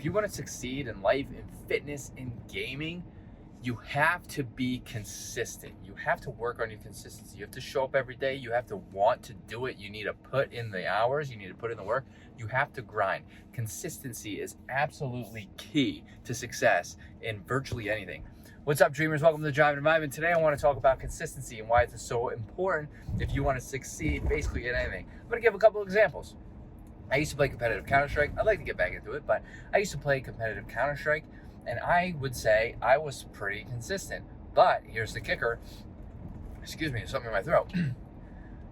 if you want to succeed in life, in fitness, in gaming, you have to be consistent. You have to work on your consistency. You have to show up every day. You have to want to do it. You need to put in the hours. You need to put in the work. You have to grind. Consistency is absolutely key to success in virtually anything. What's up, dreamers? Welcome to the Drive and Vibe. And today I want to talk about consistency and why it's so important if you want to succeed basically in anything. I'm going to give a couple examples. I used to play competitive Counter-Strike. I'd like to get back into it, but I used to play competitive Counter-Strike, and I would say I was pretty consistent. But here's the kicker. Excuse me, there's something in my throat.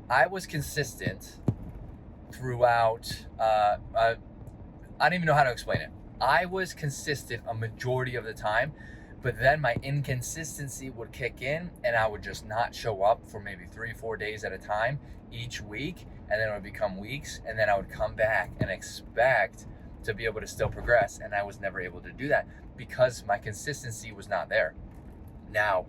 I was consistent throughout, I don't even know how to explain it. I was consistent a majority of the time, but then my inconsistency would kick in and I would just not show up for maybe 3-4 days at a time each week, and then it would become weeks, and then I would come back and expect to be able to still progress, and I was never able to do that because my consistency was not there. Now,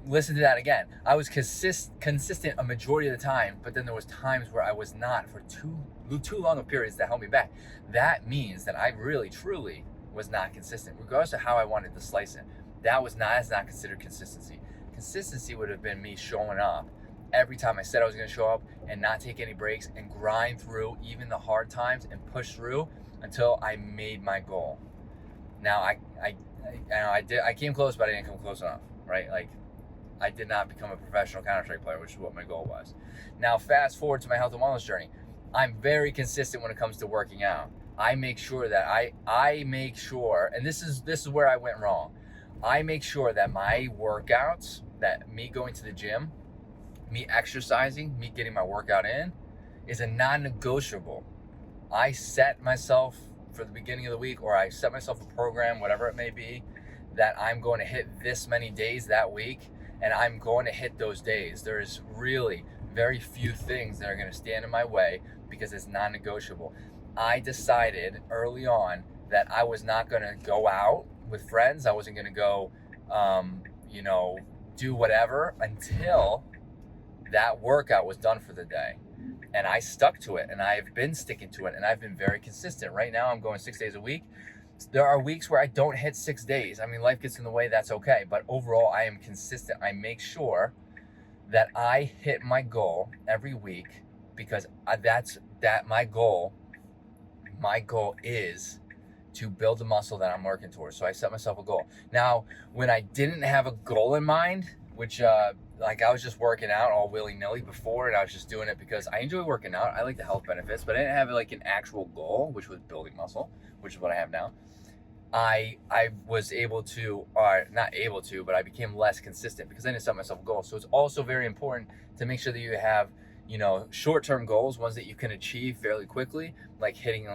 listen to that again. I was consistent a majority of the time, but then there was times where I was not for too long of periods that held me back. That means that I really, truly was not consistent, regardless of how I wanted to slice it. That's not considered consistency. Consistency would have been me showing up every time I said I was going to show up and not take any breaks and grind through even the hard times and push through until I made my goal. Now I came close, but I didn't come close enough, right? Like, I did not become a professional Counter-Strike player, which is what my goal was. Now, fast forward to my health and wellness journey. I'm very consistent when it comes to working out. I make sure that I make sure, and this is where I went wrong. I make sure that my workouts, that me going to the gym, me exercising, me getting my workout in, is a non-negotiable. I set myself for the beginning of the week, or I set myself a program, whatever it may be, that I'm going to hit this many days that week, and I'm going to hit those days. There's really very few things that are going to stand in my way because it's non-negotiable. I decided early on that I was not going to go out with friends. I wasn't going to go, do whatever until that workout was done for the day. And I stuck to it, and I've been sticking to it, and I've been very consistent. Right now, I'm going 6 days a week. There are weeks where I don't hit 6 days. I mean, life gets in the way, that's okay. But overall, I am consistent. I make sure that I hit my goal every week because my goal. My goal is to build the muscle that I'm working towards. So I set myself a goal. Now, when I didn't have a goal in mind, which I was just working out all willy-nilly before, and I was just doing it because I enjoy working out. I like the health benefits, but I didn't have like an actual goal, which was building muscle, which is what I have now. I was able to, or not able to, but I became less consistent because I didn't set myself a goal. So it's also very important to make sure that you have short-term goals, ones that you can achieve fairly quickly, like hitting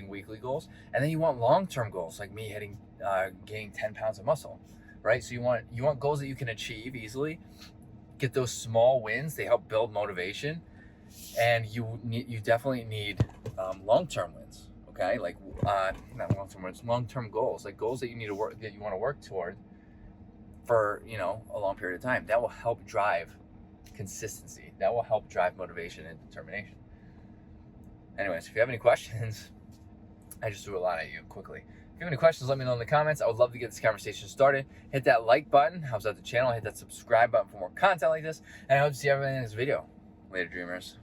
weekly goals. And then you want long-term goals, like me gaining 10 pounds of muscle, right? So you want goals that you can achieve easily. Get those small wins. They help build motivation. And you definitely need long-term wins, okay? Like, not long-term wins, long-term goals, like goals that you want to work toward for, a long period of time. That will help drive consistency. That will help drive motivation and determination. Anyways, if you have any questions, I just threw a lot at you quickly. If you have any questions, let me know in the comments. I would love to get this conversation started. Hit that like button, helps out the channel. Hit that subscribe button for more content like this. And I hope to see everyone in this video. Later, dreamers.